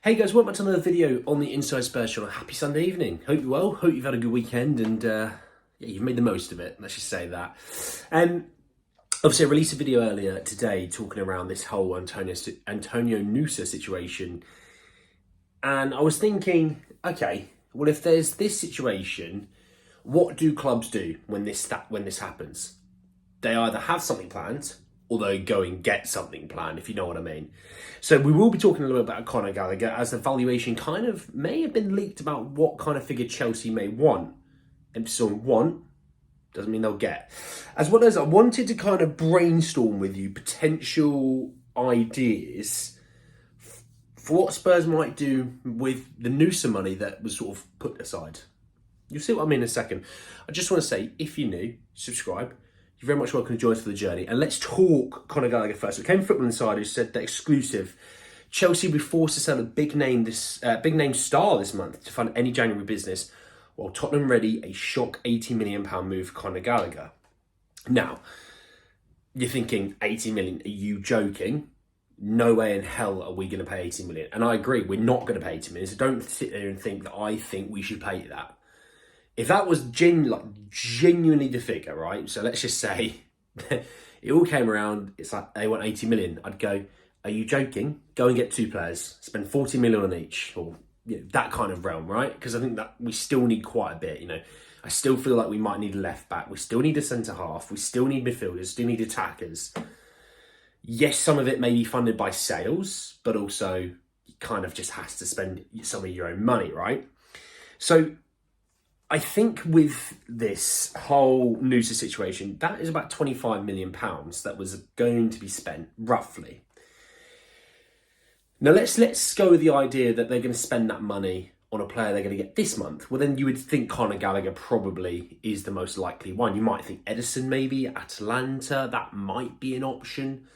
Hey guys, welcome back to another video on the Inside Spurs channel. Happy Sunday evening. Hope you're well. Hope you've had a good weekend and yeah, you've made the most of it. Let's just say that. Obviously, I released a video earlier today talking around this whole Antonio Nusa situation, and I was thinking, okay, well, if there's this situation, what do clubs do when this happens? They either have something planned or they go and get something planned, if you know what I mean. So we will be talking a little bit about Conor Gallagher, as the valuation kind of may have been leaked about what kind of figure Chelsea may want. Emphasis on want, doesn't mean they'll get. As well as I wanted to kind of brainstorm with you potential ideas for what Spurs might do with the Nusa money that was sort of put aside. You'll see what I mean in a second. I just want to say, if you're new, subscribe. You're very much welcome to join us for the journey. And let's talk Conor Gallagher first. It came from Football Insider, who said that exclusive. Chelsea will be forced to sell a big name star this month to fund any January business, while Tottenham ready a shock £80 million move for Conor Gallagher. Now, you're thinking 80 million, are you joking? No way in hell are we going to pay 80 million. And I agree, we're not going to pay 80 million. So don't sit there and think that I think we should pay that. If that was genuinely the figure, right? So let's just say it all came around, it's like they want 80 million. I'd go, are you joking? Go and get two players, spend 40 million on each, or that kind of realm, right? Because I think that we still need quite a bit, I still feel like we might need a left back. We still need a centre half. We still need midfielders, still need attackers. Yes, some of it may be funded by sales, but also you kind of just has to spend some of your own money, right? So I think with this whole Nusa situation, that is about £25 million that was going to be spent, roughly. Now let's go with the idea that they're going to spend that money on a player they're going to get this month. Well, then you would think Conor Gallagher probably is the most likely one. You might think Edison maybe, Atalanta, that might be an option.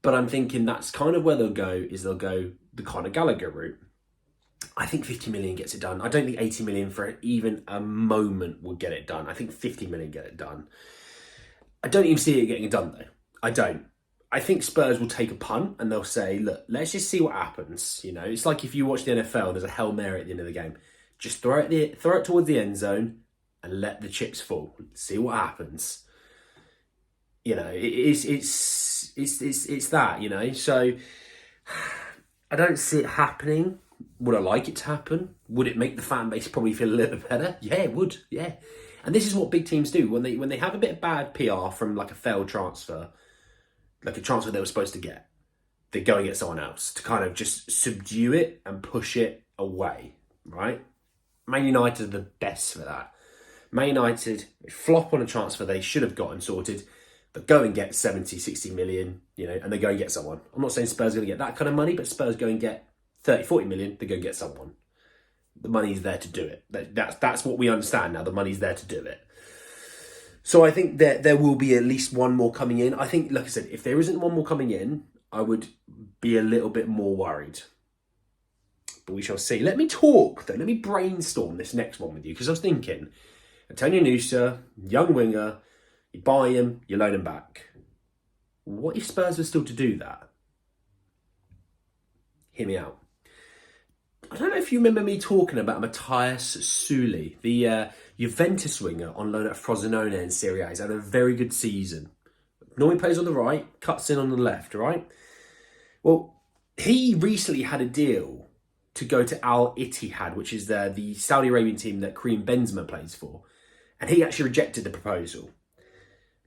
But I'm thinking that's kind of where they'll go the Conor Gallagher route. I think 50 million gets it done. I don't think 80 million for even a moment will get it done. I think 50 million get it done. I don't even see it getting it done though. I don't. I think Spurs will take a punt and they'll say, look, let's just see what happens. It's like if you watch the NFL, there's a Hail Mary at the end of the game. Just throw it towards the end zone and let the chips fall. See what happens. It's that, So I don't see it happening. Would I like it to happen? Would it make the fan base probably feel a little bit better? Yeah, it would. Yeah. And this is what big teams do. When they have a bit of bad PR from like a failed transfer, like a transfer they were supposed to get, they go and get someone else to kind of just subdue it and push it away, right? Man United are the best for that. Man United flop on a transfer they should have gotten sorted, but go and get 70, 60 million, and they go and get someone. I'm not saying Spurs are going to get that kind of money, but Spurs go and get 30, 40 million, they go get someone. The money's there to do it. That's what we understand now. The money's there to do it. So I think that there will be at least one more coming in. I think, like I said, if there isn't one more coming in, I would be a little bit more worried. But we shall see. Let me talk, though. Let me brainstorm this next one with you. Because I was thinking, Antonio Nusa, young winger, you buy him, you loan him back. What if Spurs were still to do that? Hear me out. I don't know if you remember me talking about Matias, Soulé, the Juventus winger on loan at Frosinone in Serie A. He's had a very good season. Normally plays on the right, cuts in on the left, right? Well, he recently had a deal to go to Al Ittihad, which is the Saudi Arabian team that Karim Benzema plays for. And he actually rejected the proposal.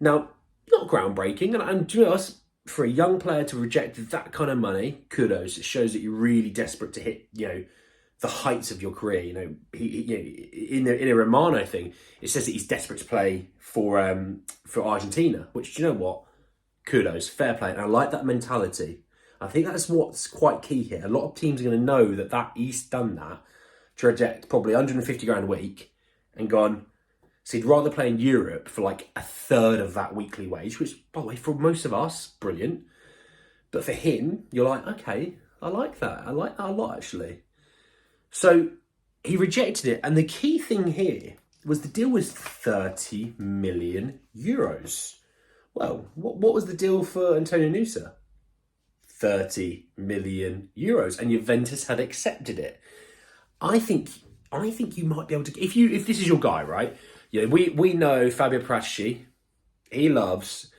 Now, not groundbreaking, and to be honest, for a young player to reject that kind of money, kudos. It shows that you're really desperate to hit, the heights of your career. In a Romano thing, it says that he's desperate to play for Argentina. Which, what? Kudos, fair play, and I like that mentality. I think that's what's quite key here. A lot of teams are going to know that he's done that to reject probably 150 grand a week and gone. So he'd rather play in Europe for like a third of that weekly wage, which, by the way, for most of us, brilliant. But for him, you're like, okay, I like that. I like that a lot, actually. So he rejected it. And the key thing here was the deal was 30 million euros. Well, what was the deal for Antonio Nusa? 30 million euros, and Juventus had accepted it. I think you might be able to, if this is your guy, right? Yeah, we know Fabio Paratici. He loves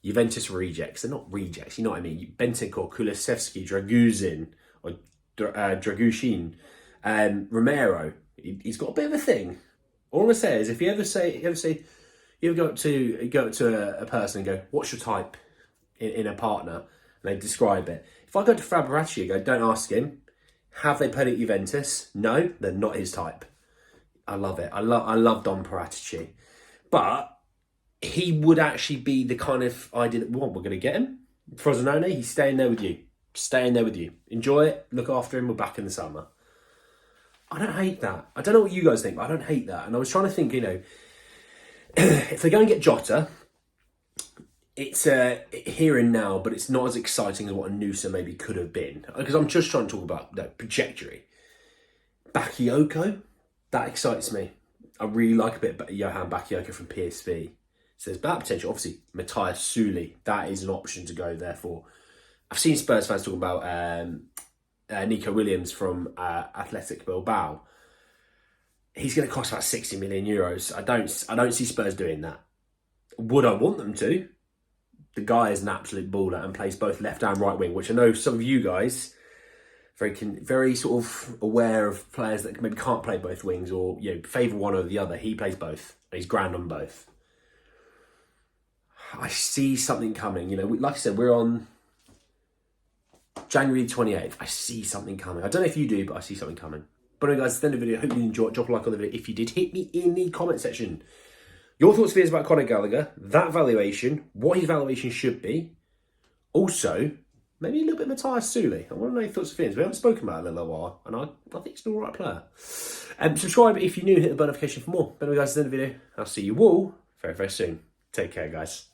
Juventus rejects. They're not rejects, you know what I mean? Bentancur, Kulusevski, Draguzin, or Dragushin, Romero. He's got a bit of a thing. All I'm gonna say is, if you ever go up to a person and go, "What's your type in a partner?" and they describe it. If I go to Fabio Paratici and go, "Don't ask him, have they played at Juventus?" No, they're not his type. I love it. I love Don Paratici, but he would actually be the kind of idea that we're going to get him. Frosinone, he's staying there with you. Staying there with you. Enjoy it. Look after him. We're back in the summer. I don't hate that. I don't know what you guys think, but I don't hate that. And I was trying to think, if they go and get Jota, it's here and now, but it's not as exciting as what a Noosa maybe could have been. Because I'm just trying to talk about the trajectory. Bakayoko, that excites me. I really like a bit of Johan Bakayoko from PSV. So there's bad potential. Obviously, Matias Soulé, that is an option to go there for. I've seen Spurs fans talking about Nico Williams from Athletic Bilbao. He's going to cost about 60 million euros. I don't see Spurs doing that. Would I want them to? The guy is an absolute baller and plays both left and right wing, which I know some of you guys very sort of aware of players that maybe can't play both wings, or favour one over the other. He plays both. He's grand on both. I see something coming. Like I said, we're on January 28th. I see something coming. I don't know if you do, but I see something coming. But anyway, guys, at the end of the video, I hope you enjoyed. Drop a like on the video. If you did, hit me in the comment section. Your thoughts and feelings about Conor Gallagher, that valuation, what his valuation should be. Also, maybe a little bit of Matias Soulé. I want to know your thoughts and feelings. We haven't spoken about it in a little while, and I think he's an alright player. Subscribe if you're new, hit the bell notification for more. But anyway, guys, at the end of the video, I'll see you all very, very soon. Take care, guys.